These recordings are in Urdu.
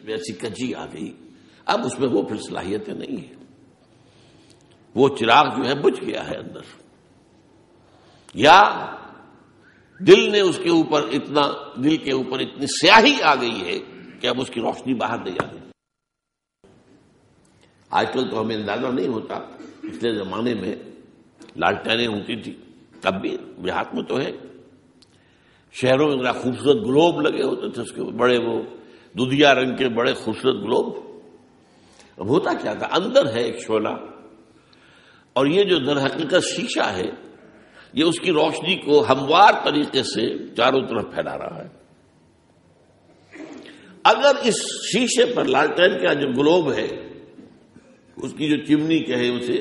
ایسی کچی آ گئی، اب اس میں وہ پھر صلاحیتیں نہیں ہیں، وہ چراغ جو ہے بجھ گیا ہے اندر، یا دل نے اس کے اوپر دل کے اوپر اتنی سیاہی آ گئی ہے کہ اب اس کی روشنی باہر نہیں آ گئی۔ آج کل تو ہمیں اندازہ نہیں ہوتا، پچھلے زمانے میں لالٹینیں ہوتی تھی، اب بھی دیہات میں تو ہے، شہروں میں ذرا خوبصورت گلوب لگے ہوتے تھے، اس کے بڑے وہ دودھیا رنگ کے بڑے خوبصورت گلوب۔ اب ہوتا کیا تھا، اندر ہے ایک شعلہ، اور یہ جو در حقیقت شیشہ ہے یہ اس کی روشنی کو ہموار طریقے سے چاروں طرف پھیلا رہا ہے۔ اگر اس شیشے پر لالٹین کا جو گلوب ہے، اس کی جو چمنی کہے اسے،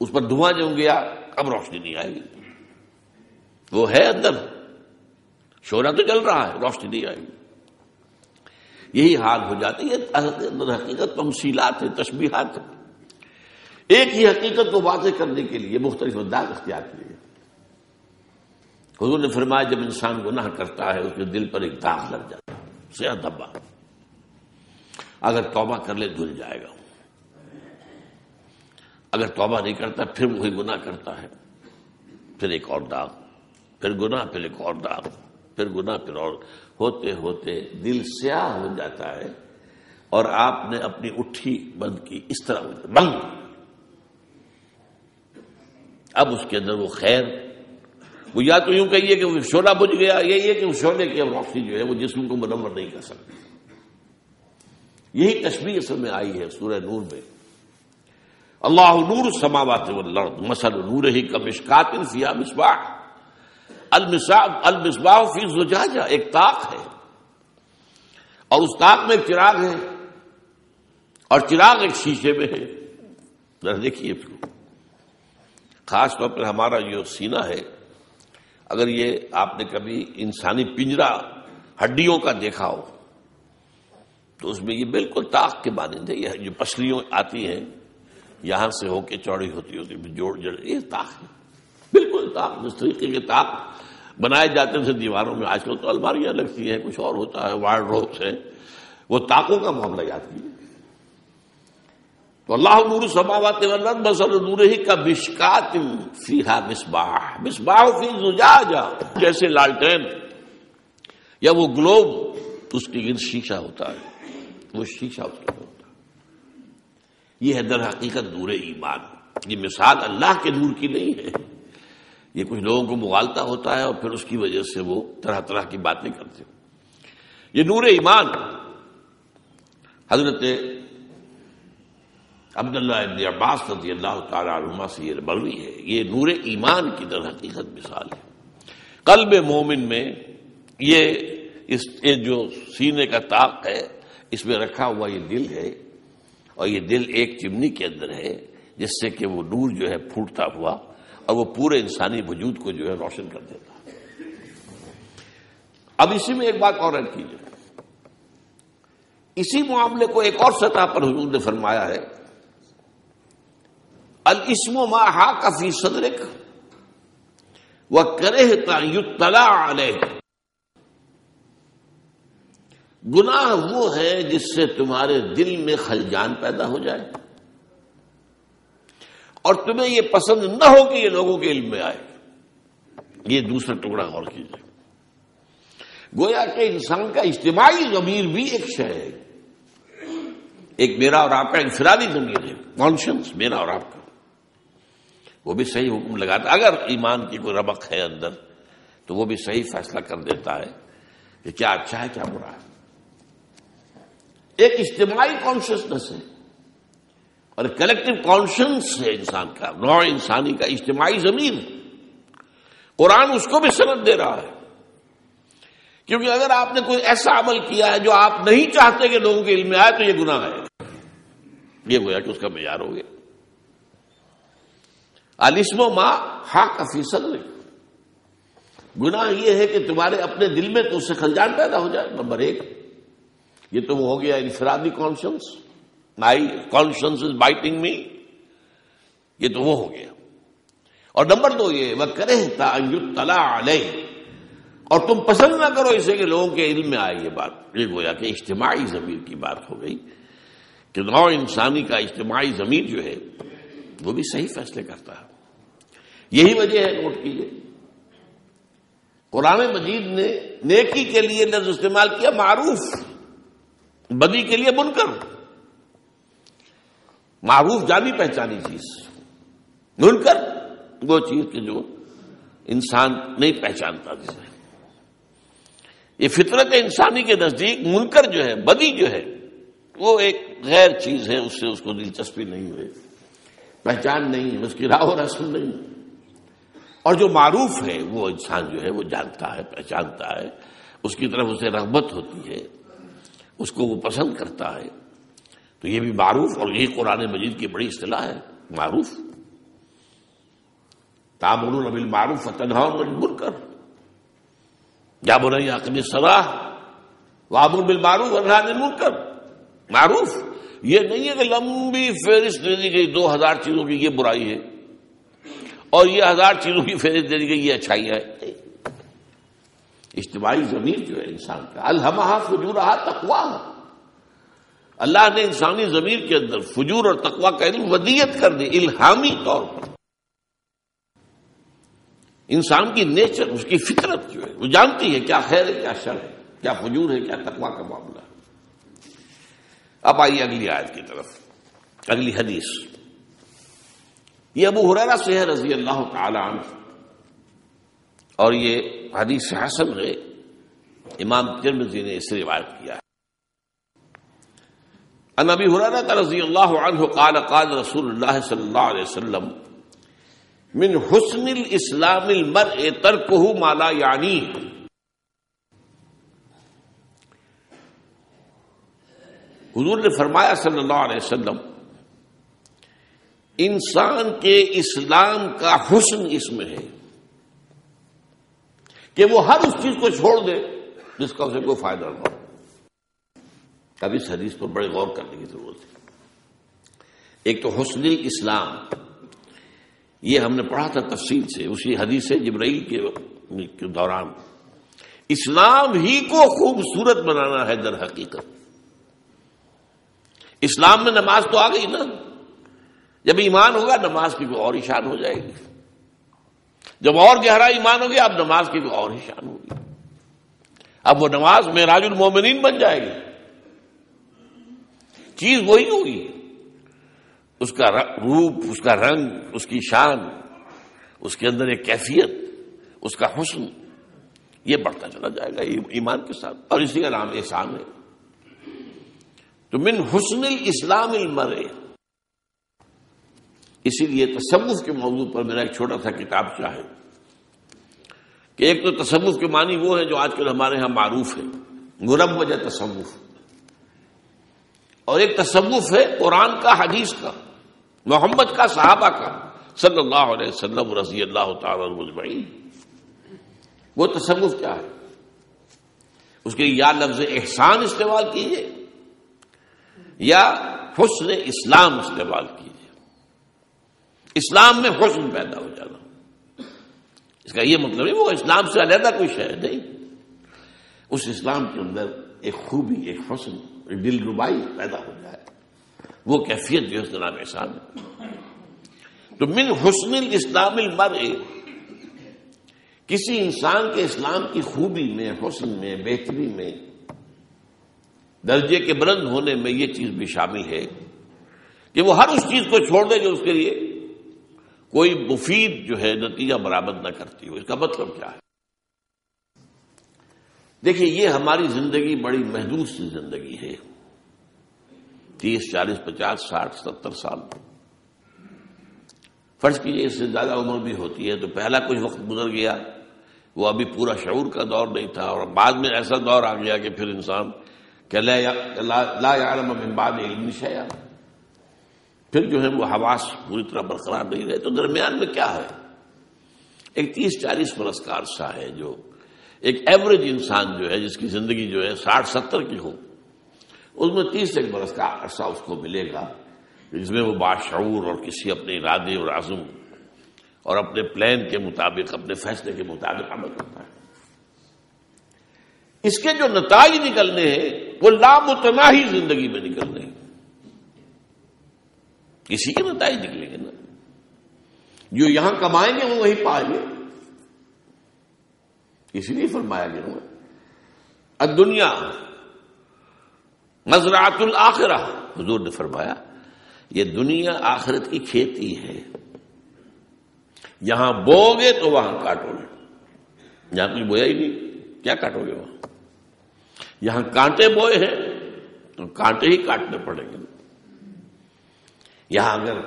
اس پر دھواں جم گیا، اب روشنی نہیں آئے گی۔ وہ ہے اندر، شعلہ تو جل رہا ہے، روشنی نہیں آئے گی۔ یہی حال ہو جاتا ہے۔ یہ حقیقت تمثیلات ہیں، تشبیہات ہیں۔ ایک ہی حقیقت کو واضح کرنے کے لیے مختلف انداز اختیار کیے۔ حضور نے فرمایا جب انسان گناہ کرتا ہے اس کے دل پر ایک داغ لگ جاتا ہے، سیاہ دھبا، اگر توبہ کر لے دھل جائے گا، اگر توبہ نہیں کرتا پھر وہی گناہ کرتا ہے، پھر ایک اور داغ، پھر گناہ، پھر ایک اور داغ، پھر گناہ، پھر اور، ہوتے ہوتے دل سیاہ ہو جاتا ہے، اور آپ نے اپنی اٹھی بند کی، اس طرح بند، اب اس کے اندر وہ خیر، وہ یا تو یوں کہیے کہ وہ شعلہ بجھ گیا، یہی ہے کہ وہ شعلے کی روشنی جو ہے وہ جسم کو منور نہیں کر سکتی۔ یہی تشبیہ اصل میں آئی ہے سورہ نور میں، اللہ نور السماوات والارض مثل نورہ کمشکاۃ فیہا مصباح، المصباح فی زجاجہ، ایک طاق ہے اور اس طاق میں ایک چراغ ہے، اور چراغ ایک شیشے میں ہے۔ ذرا دیکھیے خاص طور پر ہمارا جو سینہ ہے، اگر یہ آپ نے کبھی انسانی پنجرا ہڈیوں کا دیکھا ہو تو اس میں یہ بالکل طاق کے مانند ہے، یہ جو پسلیاں آتی ہیں یہاں سے ہو کے چوڑی ہوتی جوڑ جڑ، یہ طاق ہے، بالکل طاق۔ جس طریقے کے طاق بنائے جاتے تھے دیواروں میں، آج کل تو الماریاں لگتی ہیں، کچھ اور ہوتا ہے، وارڈ روبس ہے، وہ طاقوں کا معاملہ یاد کیجیے۔ تو اللہ نور السماوات والارض مثل نورہ کمشکاۃ فیہا مصباح، مصباح فی زجاجہ، جیسے لالٹین یا وہ گلوب اس کی گرد شیشہ ہوتا ہے، وہ شیشہ اس کے ہوتا ہے۔ یہ ہے در حقیقت نور ایمان۔ یہ مثال اللہ کے نور کی نہیں ہے، یہ کچھ لوگوں کو مغالطہ ہوتا ہے اور پھر اس کی وجہ سے وہ طرح طرح کی باتیں کرتے ہیں۔ یہ نور ایمان حضرت عبداللہ ابن عباس رضی اللہ تعالی عنہما سے یہ مروی ہے، یہ نور ایمان کی در حقیقت مثال ہے۔ قلب مومن میں یہ جو سینے کا طاق ہے، اس میں رکھا ہوا یہ دل ہے، اور یہ دل ایک چمنی کے اندر ہے جس سے کہ وہ نور جو ہے پھوٹتا ہوا اور وہ پورے انسانی وجود کو جو ہے روشن کر دیتا ہے۔ اب اسی میں ایک بات اور ایڈ کیجیے، اسی معاملے کو ایک اور سطح پر حضور نے فرمایا ہے، الاسم ما حاک فی صدرک وکرہت ان یطلع علیہ، گناہ وہ ہے جس سے تمہارے دل میں خلجان پیدا ہو جائے اور تمہیں یہ پسند نہ ہو کہ یہ لوگوں کے علم میں آئے۔ یہ دوسرا ٹکڑا غور کیجیے، گویا کہ انسان کا اجتماعی ضمیر بھی ایک شے ہے، ایک میرا اور آپ کا انفرادی ضمیر ہے، کانشنس میرا اور آپ کا، وہ بھی صحیح حکم لگاتا ہے۔ اگر ایمان کی کوئی رمق ہے اندر تو وہ بھی صحیح فیصلہ کر دیتا ہے کہ کیا اچھا ہے کیا برا ہے۔ ایک اجتماعی کانشسنس ہے اور کلیکٹو کانشنس ہے انسان کا، نوع انسانی کا اجتماعی ضمیر۔ قرآن اس کو بھی سند دے رہا ہے، کیونکہ اگر آپ نے کوئی ایسا عمل کیا ہے جو آپ نہیں چاہتے کہ لوگوں کے علم میں آئے تو یہ گناہ ہے، یہ گویا کہ اس کا معیار ہو گیا۔ الاسم ما حاک فی صدرک، گناہ یہ ہے کہ تمہارے اپنے دل میں تو اس سے خلجان پیدا ہو جائے۔ نمبر ایک، یہ تو ہو گیا انفرادی کانشنس، مائی کانشنس از بائٹنگ می، یہ تو وہ ہو گیا۔ اور نمبر دو یہ وکرہت ان یطلع علیہ، اور تم پسند نہ کرو اسے کہ لوگوں کے علم میں آئے یہ بات. یہ گویا کہ اجتماعی ضمیر کی بات ہو گئی کہ نوع انسانی کا اجتماعی ضمیر جو ہے وہ بھی صحیح فیصلے کرتا ہے. یہی وجہ ہے، نوٹ کیجیے، قرآن مجید نے نیکی کے لیے لفظ استعمال کیا معروف، بدی کے لیے منکر. معروف جانی پہچانی چیز، منکر وہ چیز کہ جو انسان نہیں پہچانتا. جسے یہ فطرت انسانی کے نزدیک منکر جو ہے، بدی جو ہے، وہ ایک غیر چیز ہے، اس سے اس کو دلچسپی نہیں ہوئی، پہچان نہیں ہے، اس کی راہ و رسم نہیں. اور جو معروف ہے وہ انسان جو ہے وہ جانتا ہے، پہچانتا ہے، اس کی طرف اسے رغبت ہوتی ہے، اس کو وہ پسند کرتا ہے. تو یہ بھی معروف، اور یہی قرآن مجید کی بڑی اصطلاح ہے معروف. تأمرون بالمعروف وتنہون عن المنکر یا بنی اقم الصلاۃ وامر بالمعروف وانہی عن المنکر. معروف یہ نہیں ہے کہ لمبی فہرست دے دی گئی 2000 چیزوں کی یہ برائی ہے اور یہ 1000 چیزوں کی فہرست دے دی گئی یہ اچھائی ہے. اجتماعی ضمیر جو ہے انسان کا، الہمہا فجورہا تقواہا، اللہ نے انسانی ضمیر کے اندر فجور اور تقوی کا علم ودیت کر دی الہامی طور پر. انسان کی نیچر، اس کی فطرت جو ہے وہ جانتی ہے کیا خیر ہے کیا شر ہے، کیا فجور ہے کیا تقوی کا معاملہ ہے. اب آئیے اگلی آیت کی طرف، اگلی حدیث. یہ ابو ہریرہ سے ہے رضی اللہ تعالی عنہ، اور یہ حدیث حسن ہے، امام ترمذی نے اس سے روایت کیا ہے. عن ابی ہریرہ رضی اللہ عنہ قال قال رسول اللہ صلی اللہ علیہ وسلم من حسن الاسلام المرء ترکہ ما لا یعنیہ. حضور نے فرمایا صلی اللہ علیہ وسلم، انسان کے اسلام کا حسن اس میں ہے کہ وہ ہر اس چیز کو چھوڑ دے جس کا اسے کوئی فائدہ نہ ہو. اب اس حدیث پر بڑے غور کرنے کی ضرورت ہے. ایک تو حسن الاسلام، یہ ہم نے پڑھا تھا تفصیل سے اسی حدیث جبرائیل کے دوران. اسلام ہی کو خوبصورت بنانا ہے در حقیقت. اسلام میں نماز تو آ گئی نا، جب ایمان ہوگا نماز کی کوئی اور ہی شان ہو جائے گی. جب اور گہرا ایمان ہو گیا اب نماز کی کوئی اور ہی شان ہوگی. اب وہ نماز معراج المومنین بن جائے گی. چیز وہی ہوگی، اس کا روپ، اس کا رنگ، اس کی شان، اس کے اندر ایک کیفیت، اس کا حسن، یہ بڑھتا چلا جائے گا ایمان کے ساتھ. اور اسی کا نام احسان ہے. تو من حسن الاسلام المرء، اسی لیے تصوف کے موضوع پر میرا ایک چھوٹا سا کتابچہ ہے کہ ایک تو تصوف کے معنی وہ ہے جو آج کل ہمارے ہاں معروف ہے، مروج تصوف، اور ایک تصوف ہے قرآن کا، حدیث کا، محمد کا، صحابہ کا صلی اللہ علیہ وسلم رضی اللہ تعالی عنہم اجمعین. وہ تصوف کیا ہے؟ اس کے یا لفظ احسان استعمال کیجیے یا حسن اسلام استعمال کیجیے. اسلام میں حسن پیدا ہو جانا، اس کا یہ مطلب ہے وہ اسلام سے علیحدہ کوئی شے نہیں. اس اسلام کے اندر ایک خوبی، ایک حسن، ایک دل ربائی پیدا ہو جائے، وہ کیفیت جو ہے اس کا نام احسان ہے. تو من حسن الاسلام المرء، کسی انسان کے اسلام کی خوبی میں، حسن میں، بہتری میں، درجے کے بلند ہونے میں یہ چیز بھی شامل ہے کہ وہ ہر اس چیز کو چھوڑ دے جو اس کے لیے کوئی مفید جو ہے نتیجہ برآمد نہ کرتی ہو. اس کا مطلب کیا ہے؟ دیکھیے یہ ہماری زندگی بڑی محدود سی زندگی ہے، 30 40 50 60 70 سال. فرض کیجئے اس سے زیادہ عمر بھی ہوتی ہے تو پہلا کچھ وقت گزر گیا، وہ ابھی پورا شعور کا دور نہیں تھا، اور بعد میں ایسا دور آ گیا کہ پھر انسان کہ لا یعلم من بعد علم شیئا، پھر جو ہے وہ حواس پوری طرح برقرار نہیں رہے. تو درمیان میں کیا ہے؟ ایک 30 40 برس کا عرصہ ہے جو ایک ایوریج انسان جو ہے جس کی زندگی جو ہے 60 70 کی ہو، اس میں 30 برس کا عرصہ اس کو ملے گا جس میں وہ باشعور اور کسی اپنے ارادے اور عزم اور اپنے پلان کے مطابق، اپنے فیصلے کے مطابق عمل کرتا ہے. اس کے جو نتائج نکلنے ہیں وہ لامتناہی زندگی میں نکلنے ہیں، کسی کے نتائج نکلیں گے نا، جو یہاں کمائیں گے وہ وہیں پائیں گے. اس لیے فرمایا گیا الدنیا مزرعۃ الآخرہ، حضور نے فرمایا یہ دنیا آخرت کی کھیتی ہے، یہاں بو گے تو وہاں کاٹو گے، یہاں کچھ بویا ہی نہیں کیا کاٹو گے وہاں، یہاں کانٹے بوئے ہیں تو کانٹے ہی کاٹنے پڑیں گے، یہاں اگر